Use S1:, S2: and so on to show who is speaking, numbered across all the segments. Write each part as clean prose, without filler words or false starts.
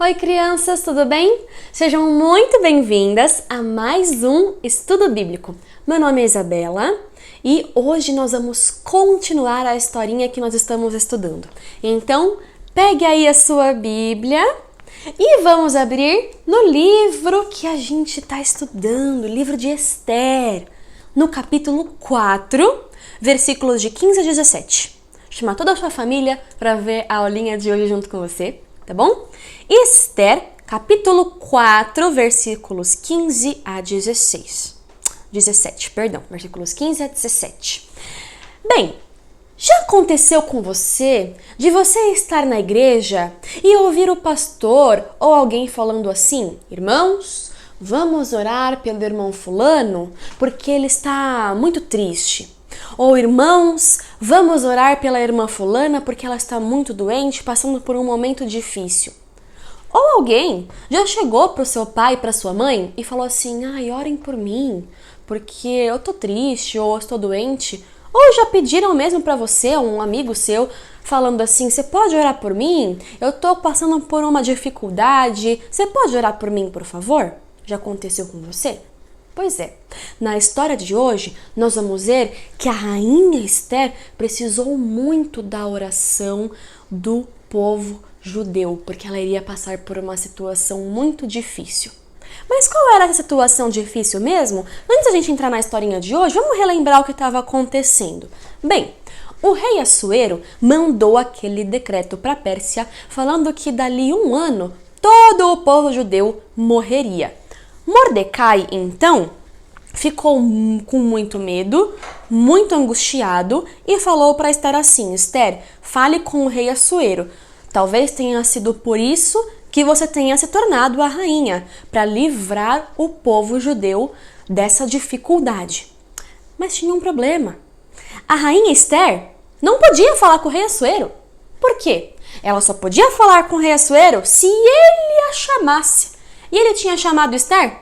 S1: Oi, crianças, tudo bem? Sejam muito bem-vindas a mais um estudo bíblico. Meu nome é Isabela e hoje nós vamos continuar a historinha que nós estamos estudando. Então, pegue aí a sua Bíblia e vamos abrir no livro que a gente está estudando, o livro de Esther, no capítulo 4, versículos de 15 a 17. Chamar toda a sua família para ver a aulinha de hoje junto com você, tá bom? Esther, capítulo 4, versículos 15 a 17, versículos 15 a 17. Bem, já aconteceu com você de você estar na igreja e ouvir o pastor ou alguém falando assim: irmãos, vamos orar pelo irmão fulano porque ele está muito triste. Ou irmãos, vamos orar pela irmã fulana porque ela está muito doente, passando por um momento difícil. Ou alguém já chegou para o seu pai e para sua mãe e falou assim: ai, orem por mim, porque eu tô triste ou estou doente. Ou já pediram mesmo para você, um amigo seu, falando assim: você pode orar por mim? Eu tô passando por uma dificuldade, você pode orar por mim, por favor? Já aconteceu com você? Pois é, na história de hoje, nós vamos ver que a rainha Esther precisou muito da oração do povo judeu, porque ela iria passar por uma situação muito difícil. Mas qual era essa situação difícil mesmo? Antes da gente entrar na historinha de hoje, vamos relembrar o que estava acontecendo. Bem, o rei Assuero mandou aquele decreto para a Pérsia, falando que dali um ano todo o povo judeu morreria. Mordecai, então, ficou com muito medo, muito angustiado e falou para Esther assim: Esther, fale com o rei Assuero. Talvez tenha sido por isso que você tenha se tornado a rainha, para livrar o povo judeu dessa dificuldade. Mas tinha um problema. A rainha Esther não podia falar com o rei Assuero. Por quê? Ela só podia falar com o rei Assuero se ele a chamasse. E ele tinha chamado Esther?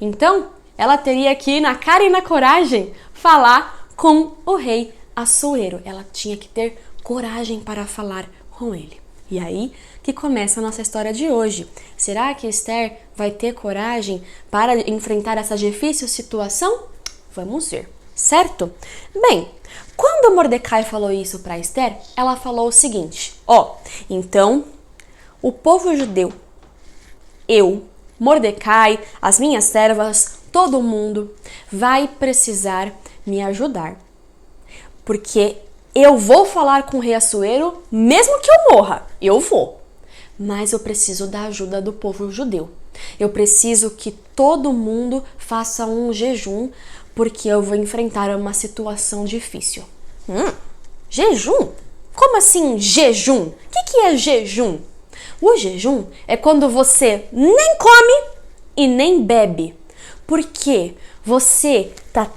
S1: Então, ela teria que ir na cara e na coragem falar com o rei Assuero. Ela tinha que ter coragem para falar com ele. E aí que começa a nossa história de hoje. Será que Esther vai ter coragem para enfrentar essa difícil situação? Vamos ver, certo? Bem, quando Mordecai falou isso para Esther, ela falou o seguinte: então, o povo judeu, eu, Mordecai, as minhas servas, todo mundo vai precisar me ajudar. Porque eu vou falar com o rei Assuero, mesmo que eu morra, eu vou. Mas eu preciso da ajuda do povo judeu. Eu preciso que todo mundo faça um jejum, porque eu vou enfrentar uma situação difícil. Jejum? Como assim jejum? O que é jejum? O jejum é quando você nem come e nem bebe, porque você tá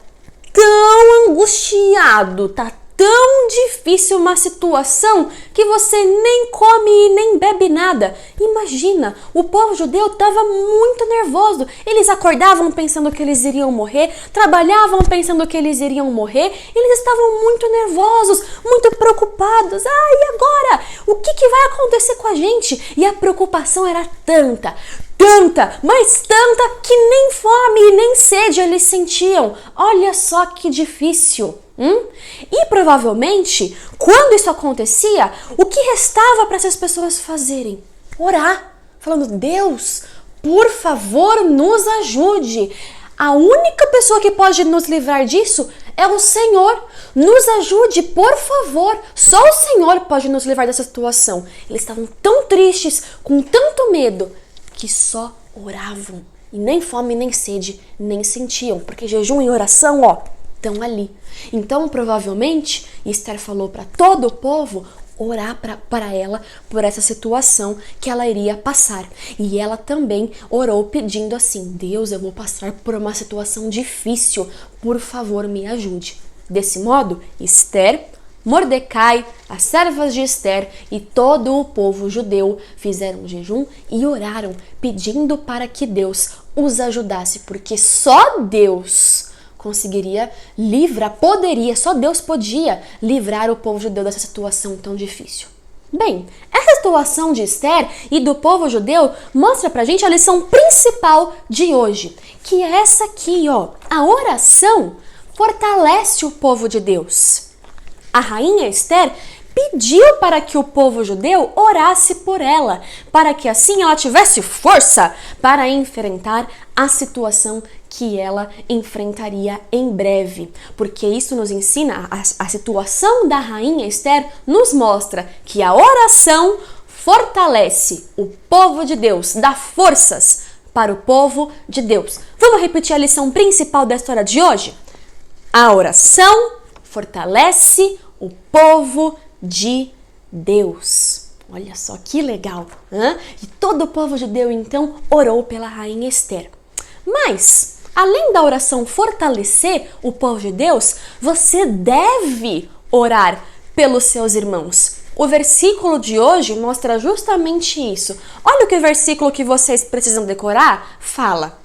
S1: tão angustiado, tá tão difícil uma situação que você nem come e nem bebe nada. Imagina, o povo judeu estava muito nervoso. Eles acordavam pensando que eles iriam morrer, trabalhavam pensando que eles iriam morrer. Eles estavam muito nervosos, muito preocupados. E agora? O que vai acontecer com a gente? E a preocupação era tanta, mas tanta que nem fome e nem sede eles sentiam. Olha só que difícil. E provavelmente, quando isso acontecia, o que restava para essas pessoas fazerem? Orar, falando: Deus, por favor, nos ajude. A única pessoa que pode nos livrar disso é o Senhor. Nos ajude, por favor. Só o Senhor pode nos livrar dessa situação. Eles estavam tão tristes, com tanto medo, que só oravam. E nem fome, nem sede, nem sentiam. Porque jejum e oração, estão ali. Então, provavelmente, Esther falou para todo o povo orar para ela por essa situação que ela iria passar. E ela também orou pedindo assim: Deus, eu vou passar por uma situação difícil, por favor, me ajude. Desse modo, Esther, Mordecai, as servas de Esther e todo o povo judeu fizeram jejum e oraram, pedindo para que Deus os ajudasse, porque só Deus conseguiria livrar, só Deus podia livrar o povo judeu dessa situação tão difícil. Bem, essa situação de Esther e do povo judeu mostra pra gente a lição principal de hoje, que é essa aqui, ó. A oração fortalece o povo de Deus. A rainha Esther pediu para que o povo judeu orasse por ela, para que assim ela tivesse força para enfrentar a situação que ela enfrentaria em breve. Porque isso nos ensina, a situação da rainha Esther nos mostra que a oração fortalece o povo de Deus, dá forças para o povo de Deus. Vamos repetir a lição principal da história de hoje? A oração fortalece o povo de Deus. Olha só que legal, hein? E todo o povo judeu então orou pela rainha Esther. Mas, além da oração fortalecer o povo de Deus, você deve orar pelos seus irmãos. O versículo de hoje mostra justamente isso. Olha o que o versículo que vocês precisam decorar fala.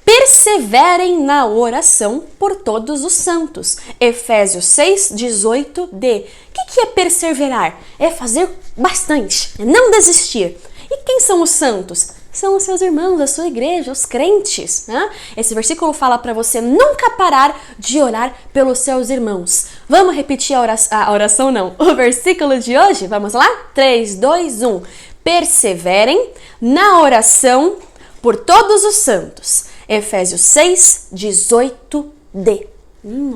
S1: Perseverem na oração por todos os santos. Efésios 6, 18d. O que é perseverar? É fazer bastante, é não desistir. E quem são os santos? São os seus irmãos, a sua igreja, os crentes. Né? Esse versículo fala para você nunca parar de orar pelos seus irmãos. Vamos repetir a oração, não. O versículo de hoje, vamos lá? 3, 2, 1. Perseverem na oração por todos os santos. Efésios 6, 18d.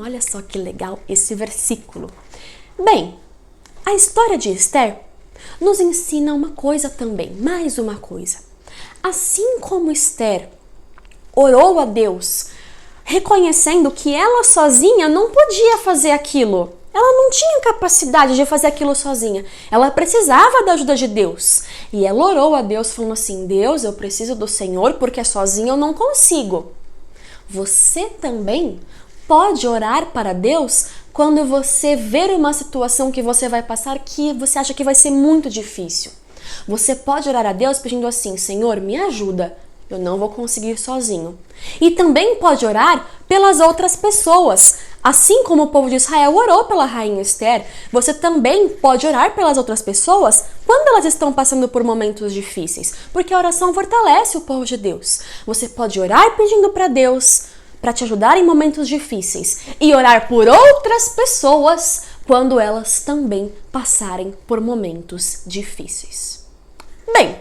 S1: Olha só que legal esse versículo. Bem, a história de Esther nos ensina uma coisa também, mais uma coisa. Assim como Esther orou a Deus, reconhecendo que ela sozinha não podia fazer aquilo. Ela não tinha capacidade de fazer aquilo sozinha. Ela precisava da ajuda de Deus. E ela orou a Deus falando assim, Deus, eu preciso do Senhor porque sozinha eu não consigo. Você também pode orar para Deus quando você ver uma situação que você vai passar que você acha que vai ser muito difícil. Você pode orar a Deus pedindo assim, Senhor, me ajuda. Eu não vou conseguir sozinho. E também pode orar pelas outras pessoas. Assim como o povo de Israel orou pela rainha Esther, você também pode orar pelas outras pessoas quando elas estão passando por momentos difíceis, porque a oração fortalece o povo de Deus. Você pode orar pedindo para Deus para te ajudar em momentos difíceis e orar por outras pessoas quando elas também passarem por momentos difíceis. Bem,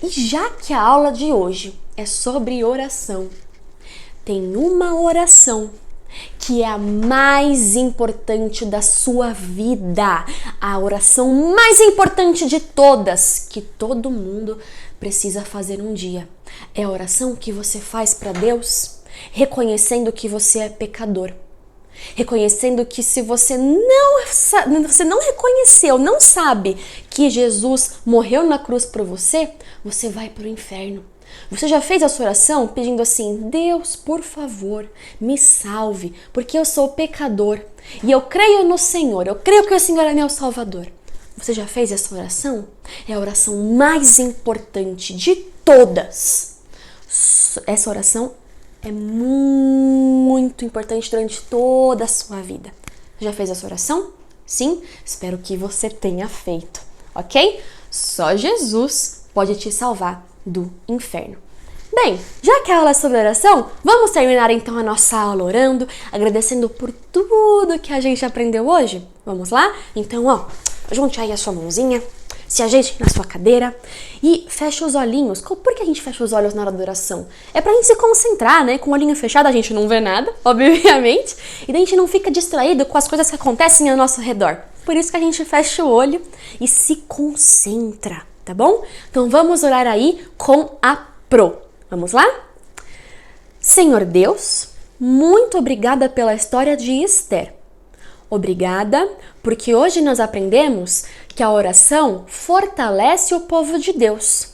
S1: e já que a aula de hoje é sobre oração, tem uma oração que é a mais importante da sua vida, a oração mais importante de todas, que todo mundo precisa fazer um dia. É a oração que você faz para Deus, reconhecendo que você é pecador. Reconhecendo que se você não reconheceu, não sabe que Jesus morreu na cruz por você, você vai para o inferno. Você já fez a sua oração pedindo assim, Deus, por favor, me salve, porque eu sou pecador e eu creio no Senhor, eu creio que o Senhor é meu Salvador. Você já fez essa oração? É a oração mais importante de todas. Essa oração é muito importante durante toda a sua vida. Já fez essa oração? Sim? Espero que você tenha feito, ok? Só Jesus pode te salvar do inferno. Bem, já que a aula é sobre oração, vamos terminar então a nossa aula orando, agradecendo por tudo que a gente aprendeu hoje? Vamos lá? Então, ó, junte aí a sua mãozinha, se ajeite na sua cadeira e feche os olhinhos. Por que a gente fecha os olhos na hora da oração? É pra gente se concentrar, né? Com o olhinho fechado a gente não vê nada, obviamente, e daí a gente não fica distraído com as coisas que acontecem ao nosso redor. Por isso que a gente fecha o olho e se concentra, tá bom? Então vamos orar aí com a Pro. Vamos lá? Senhor Deus, muito obrigada pela história de Esther. Obrigada porque hoje nós aprendemos que a oração fortalece o povo de Deus.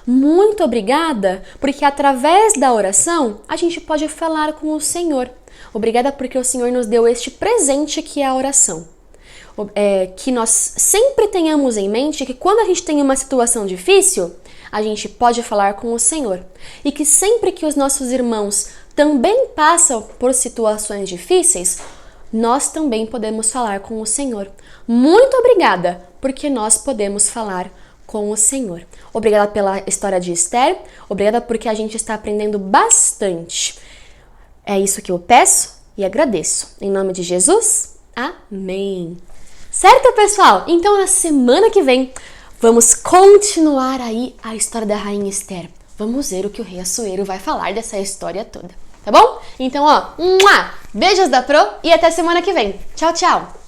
S1: Muito obrigada porque através da oração a gente pode falar com o Senhor. Obrigada porque o Senhor nos deu este presente que é a oração. Que nós sempre tenhamos em mente que quando a gente tem uma situação difícil, a gente pode falar com o Senhor. E que sempre que os nossos irmãos também passam por situações difíceis, nós também podemos falar com o Senhor. Muito obrigada porque nós podemos falar com o Senhor. Obrigada pela história de Esther, obrigada porque a gente está aprendendo bastante. É isso que eu peço e agradeço. Em nome de Jesus, amém. Certo, pessoal? Então, na semana que vem, vamos continuar aí a história da Rainha Esther. Vamos ver o que o Rei Assuero vai falar dessa história toda, tá bom? Então, beijos da Pro e até semana que vem. Tchau, tchau!